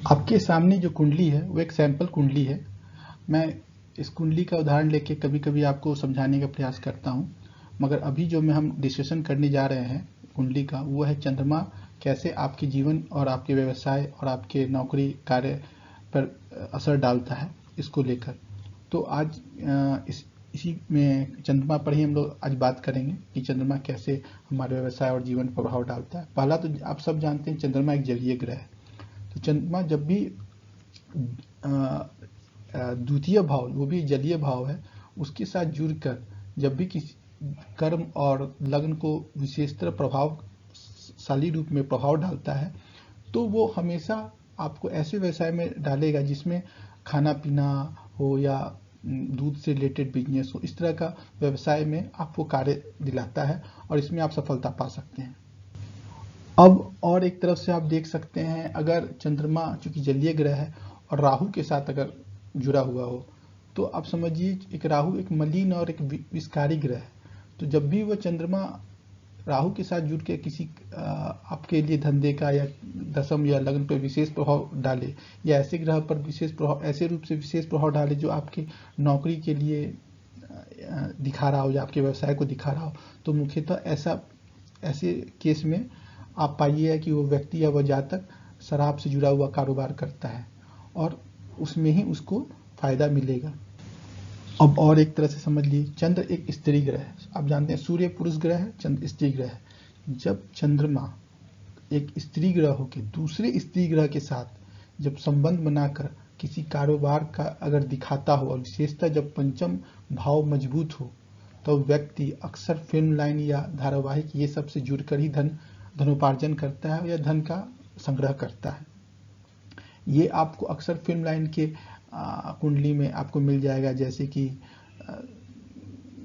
आपके सामने जो कुंडली है वो एक सैंपल कुंडली है। मैं इस कुंडली का उदाहरण लेके कभी-कभी आपको समझाने का प्रयास करता हूँ, मगर अभी जो मैं हम डिस्कशन करने जा रहे हैं कुंडली का, वो है चंद्रमा कैसे आपके जीवन और आपके व्यवसाय और आपके नौकरी कार्य पर असर डालता है, इसको लेकर। तो आज इसी में चंद्रमा पर ही हम लोग आज बात करेंगे कि चंद्रमा कैसे हमारे व्यवसाय और जीवन पर प्रभाव डालता है। पहला तो आप सब जानते हैं चंद्रमा एक जलीय ग्रह है। तो चंद्रमा जब भी द्वितीय भाव, वो भी जलीय भाव है, उसके साथ जुड़कर जब भी किसी कर्म और लग्न को विशेषतर प्रभावशाली रूप में प्रभाव डालता है, तो वो हमेशा आपको ऐसे व्यवसाय में डालेगा जिसमें खाना पीना हो या दूध से रिलेटेड बिजनेस हो। इस तरह का व्यवसाय में आपको कार्य दिलाता है और इसमें आप सफलता पा सकते हैं। अब और एक तरफ से आप देख सकते हैं, अगर चंद्रमा चूंकि जलीय ग्रह है और राहु के साथ अगर जुड़ा हुआ हो, तो आप समझिए एक राहु एक मलिन और एक विषकारी ग्रह है। तो जब भी वो चंद्रमा राहु के साथ जुड़ के किसी आपके लिए धंधे का या दशम या लग्न पर विशेष प्रभाव डाले, या ऐसे ग्रह पर विशेष प्रभाव, ऐसे रूप से विशेष प्रभाव डाले जो आपके नौकरी के लिए दिखा रहा हो या आपके व्यवसाय को दिखा रहा हो, तो मुख्यतः ऐसे केस में आप पाइएगा कि वो व्यक्ति या वह जातक शराब से जुड़ा हुआ कारोबार करता है और उसमें ही उसको फायदा मिलेगा। अब और एक तरह से समझ लीजिए, चंद्र एक स्त्री ग्रह है। आप जानते हैं सूर्य पुरुष ग्रह है, चंद्र स्त्री ग्रह है। जब चंद्रमा एक स्त्री ग्रह हो के दूसरे स्त्री ग्रह के साथ जब संबंध बनाकर किसी कारोबार का अगर दिखाता हो, और विशेषतः जब पंचम भाव मजबूत हो, तो व्यक्ति अक्सर फिल्म लाइन या धारावाहिक ये सब से जुड़कर ही धनोपार्जन करता है या धन का संग्रह करता है। ये आपको अक्सर फिल्म लाइन के कुंडली में आपको मिल जाएगा, जैसे कि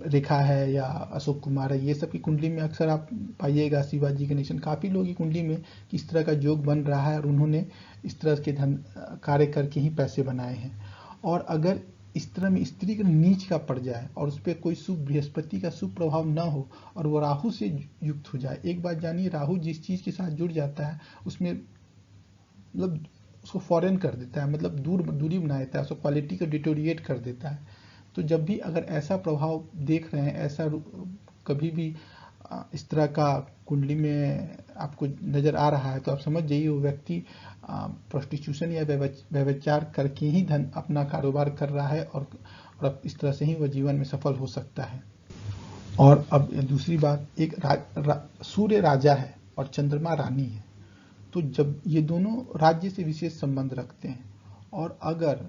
रेखा है या अशोक कुमार है, ये सब की कुंडली में अक्सर आप पाइएगा। शिवाजी गणेशन, काफ़ी लोगों की कुंडली में किस तरह का योग बन रहा है और उन्होंने इस तरह के धन कार्य करके ही पैसे बनाए हैं। और अगर इस तरह में स्त्री का नीच का पड़ जाए और उस पर कोई शुभ बृहस्पति का शुभ प्रभाव न हो और वो राहु से युक्त हो जाए, एक बात जानिए, राहु जिस चीज़ के साथ जुड़ जाता है उसमें मतलब उसको फॉरेन कर देता है, मतलब दूरी बना देता है, उसको क्वालिटी को डिटोरिएट कर देता है। तो जब भी अगर ऐसा प्रभाव देख रहे हैं, ऐसा कभी भी इस तरह का कुंडली में आपको नजर आ रहा है, तो आप समझ जाइए वो व्यक्ति प्रोस्टिट्यूशन या व्यभिचार करके ही धन अपना कारोबार कर रहा है और इस तरह से ही वह जीवन में सफल हो सकता है। और अब दूसरी बात, एक सूर्य राजा है और चंद्रमा रानी है। तो जब ये दोनों राज्य से विशेष संबंध रखते हैं और अगर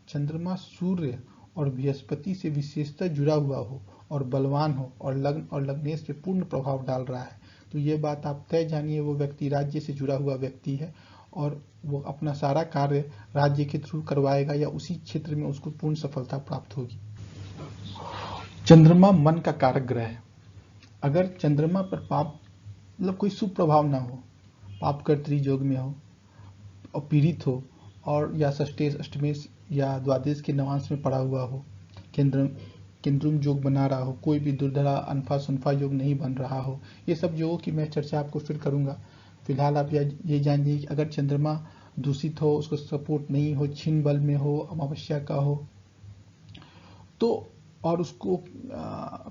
चंद्रमा सूर्य और बृहस्पति से विशेषतः जुड़ा हुआ हो और बलवान हो और लग्न और लग्नेश पे पूर्ण प्रभाव डाल रहा है, तो ये बात आप तय जानिए वो व्यक्ति राज्य से जुड़ा हुआ व्यक्ति है और वो अपना सारा कार्य राज्य के थ्रू करवाएगा या उसी क्षेत्र में उसको पूर्ण सफलता प्राप्त होगी। चंद्रमा मन का कारक ग्रह है। अगर चंद्रमा पर पाप मतलब कोई शुभ प्रभाव ना हो, पाप कर्तरी योग में हो और पीड़ित हो, और या षष्टेश अष्टमेश या द्वादश के नवांश में पड़ा हुआ हो, केंद्रुम योग बना रहा हो, कोई भी दुर्धरा अनफा सुनफा योग नहीं बन रहा हो, ये सब योगों की मैं चर्चा आपको फिर करूंगा। फिलहाल आप ये जानिए कि अगर चंद्रमा दूषित हो, उसको सपोर्ट नहीं हो, छिन्न बल में हो, अमावस्या का हो, तो और उसको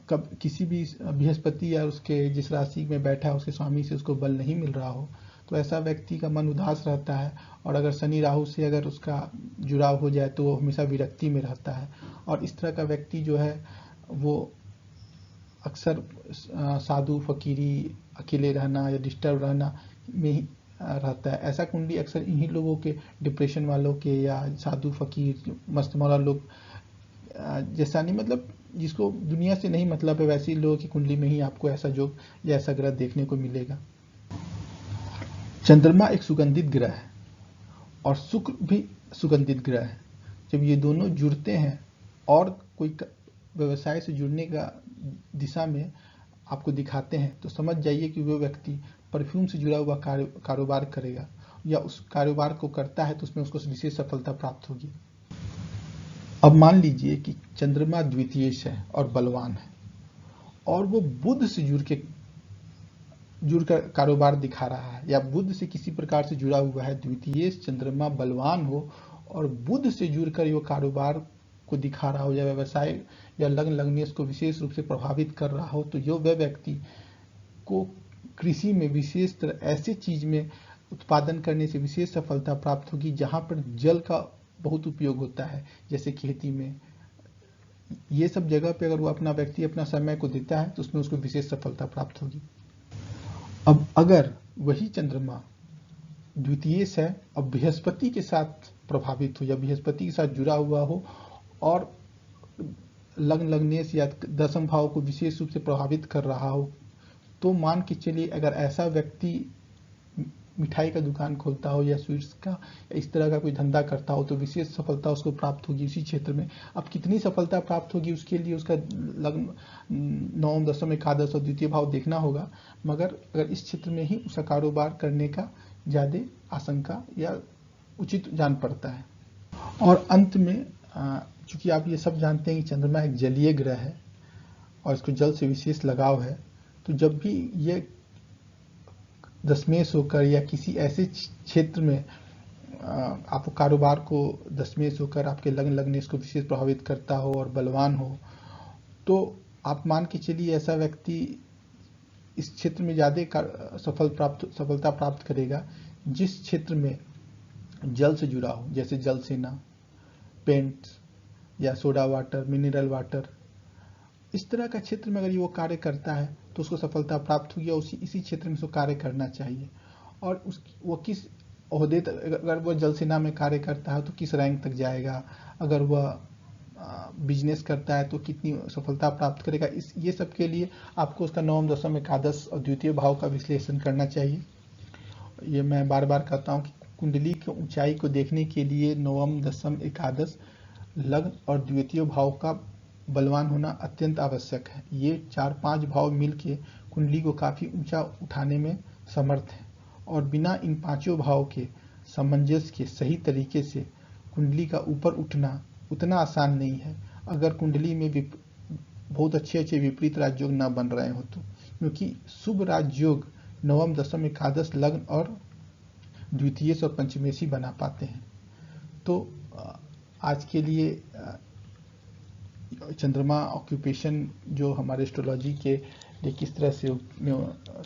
कब किसी भी बृहस्पति या उसके जिस राशि में बैठा है उसके स्वामी से उसको बल नहीं मिल रहा हो, तो ऐसा व्यक्ति का मन उदास रहता है। और अगर शनि राहु से अगर उसका जुड़ाव हो जाए तो वो हमेशा विरक्ति में रहता है और इस तरह का व्यक्ति जो है वो अक्सर साधु फकीरी, अकेले रहना या डिस्टर्ब रहना में ही रहता है। ऐसा कुंडली अक्सर इन्हीं लोगों के, डिप्रेशन वालों के या साधु फकीर मस्त मौला लोग जैसा नहीं, मतलब जिसको दुनिया से नहीं मतलब है, वैसे ही लोगों की कुंडली में ही आपको ऐसा योग या ऐसा ग्रह देखने को मिलेगा। चंद्रमा एक सुगंधित ग्रह है और शुक्र भी सुगंधित ग्रह है। जब ये दोनों जुड़ते हैं और कोई व्यवसाय से जुड़ने का दिशा में आपको दिखाते हैं, तो समझ जाइए कि वो व्यक्ति परफ्यूम से जुड़ा हुआ कारोबार करेगा या उस कारोबार को करता है तो उसमें उसको विशेष सफलता प्राप्त होगी। अब मान लीजिए कि चंद्रमा द्वितीयेश है और बलवान है और वो बुध से जुड़ के जुड़कर कारोबार दिखा रहा है या बुध से किसी प्रकार से जुड़ा हुआ है, द्वितीय चंद्रमा बलवान हो और बुध से जुड़कर ये कारोबार को दिखा रहा हो या व्यवसाय या लग्न लग्नेश को विशेष रूप से प्रभावित कर रहा हो, तो यो वह व्यक्ति को कृषि में विशेष तरह ऐसे चीज में उत्पादन करने से विशेष सफलता प्राप्त होगी जहां पर जल का बहुत उपयोग होता है, जैसे खेती में। ये सब जगह पे अगर वो अपना व्यक्ति अपना समय को देता है तो उसमें उसको विशेष सफलता प्राप्त होगी। अब अगर वही चंद्रमा द्वितीय है, अब बृहस्पति के साथ प्रभावित हो या बृहस्पति के साथ जुड़ा हुआ हो और लग्न लग्नेश या दसम भाव को विशेष रूप से प्रभावित कर रहा हो, तो मान के चलिए अगर ऐसा व्यक्ति मिठाई का दुकान खोलता हो या स्वीट्स का या इस तरह का कोई धंधा करता हो तो विशेष सफलता उसको प्राप्त होगी उसी क्षेत्र में। अब कितनी सफलता प्राप्त होगी उसके लिए उसका लग्न नवम दसम एकादश और द्वितीय भाव देखना होगा, मगर अगर इस क्षेत्र में ही उसका कारोबार करने का ज्यादा आशंका या उचित जान पड़ता है। और अंत में चूंकि आप ये सब जानते हैं कि चंद्रमा एक जलीय ग्रह है और इसको जल से विशेष लगाव है, तो जब भी ये दशमेश होकर या किसी ऐसे क्षेत्र में आप कारोबार को दशमेश होकर आपके लग्न लग्नेश को विशेष प्रभावित करता हो और बलवान हो, तो आप मान के चलिए ऐसा व्यक्ति इस क्षेत्र में ज्यादा सफलता प्राप्त करेगा जिस क्षेत्र में जल से जुड़ा हो, जैसे जल सेना, पेंट या सोडा वाटर, मिनरल वाटर, इस तरह का क्षेत्र में अगर वो कार्य करता है तो उसको सफलता प्राप्त होगी और इसी क्षेत्र में उसको कार्य करना चाहिए। और वो किस ओहदे तक, अगर वह जल सेना में कार्य करता है तो किस रैंक तक जाएगा, अगर वह बिजनेस करता है तो कितनी सफलता प्राप्त करेगा, ये सब के लिए आपको उसका नवम दसम एकादश और द्वितीय भाव का विश्लेषण करना चाहिए। ये मैं बार बार कहता हूँ कि कुंडली की ऊंचाई को देखने के लिए नवम दसम एकादश लग्न और द्वितीय भाव का बलवान होना अत्यंत आवश्यक है। ये 4-5 भाव मिलके कुंडली को काफी ऊंचा उठाने में समर्थ है और बिना इन पांचों भाव के सामंजस्य के सही तरीके से कुंडली का ऊपर उठना उतना आसान नहीं है अगर कुंडली में बहुत अच्छे विपरीत राजयोग न बन रहे हो तो, क्योंकि शुभ राजयोग नवम दसम एकादश लग्न और द्वितीय और पंचमेशी बना पाते हैं। तो आज के लिए चंद्रमा ऑक्यूपेशन जो हमारे एस्ट्रोलॉजी के लिए किस तरह से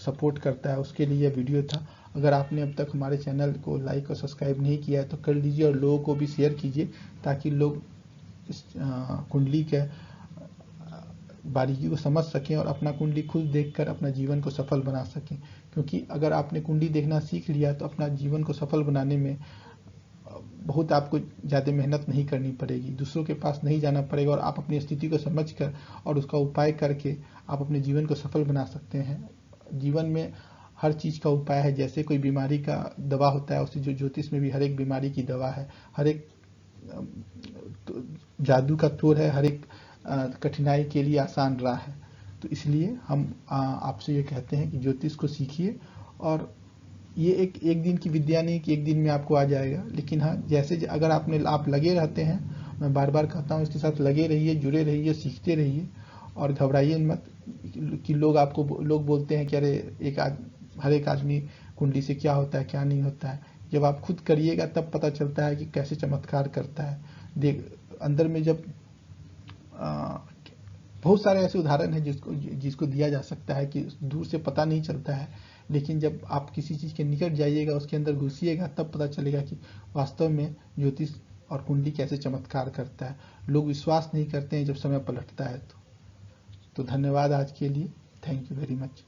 सपोर्ट करता है उसके लिए यह वीडियो था। अगर आपने अब तक हमारे चैनल को लाइक और सब्सक्राइब नहीं किया है तो कर लीजिए और लोगों को भी शेयर कीजिए ताकि लोग इस कुंडली के बारीकी को समझ सकें और अपना कुंडली खुद देखकर अपना जीवन को सफल बना सकें। क्योंकि अगर आपने कुंडली देखना सीख लिया तो अपना जीवन को सफल बनाने में बहुत आपको ज़्यादा मेहनत नहीं करनी पड़ेगी, दूसरों के पास नहीं जाना पड़ेगा और आप अपनी स्थिति को समझकर और उसका उपाय करके आप अपने जीवन को सफल बना सकते हैं। जीवन में हर चीज़ का उपाय है, जैसे कोई बीमारी का दवा होता है उसी जो ज्योतिष में भी हर एक बीमारी की दवा है, हर एक जादू का तोड़ है, हर एक कठिनाई के लिए आसान राह है। तो इसलिए हम आपसे ये कहते हैं कि ज्योतिष को सीखिए और ये एक दिन की विद्या नहीं कि एक दिन में आपको आ जाएगा, लेकिन हाँ जैसे अगर आप लगे रहते हैं, मैं बार बार कहता हूँ इसके साथ लगे रहिए, जुड़े रहिए, सीखते रहिए और घबराइए मत कि लोग बोलते हैं कि अरे हर एक आदमी कुंडली से क्या होता है क्या नहीं होता है। जब आप खुद करिएगा तब पता चलता है कि कैसे चमत्कार करता है। अंदर में जब बहुत सारे ऐसे उदाहरण हैं जिसको दिया जा सकता है कि दूर से पता नहीं चलता है, लेकिन जब आप किसी चीज के निकट जाइएगा, उसके अंदर घुसिएगा, तब पता चलेगा कि वास्तव में ज्योतिष और कुंडली कैसे चमत्कार करता है। लोग विश्वास नहीं करते हैं जब समय पलटता है तो धन्यवाद आज के लिए। Thank you very much.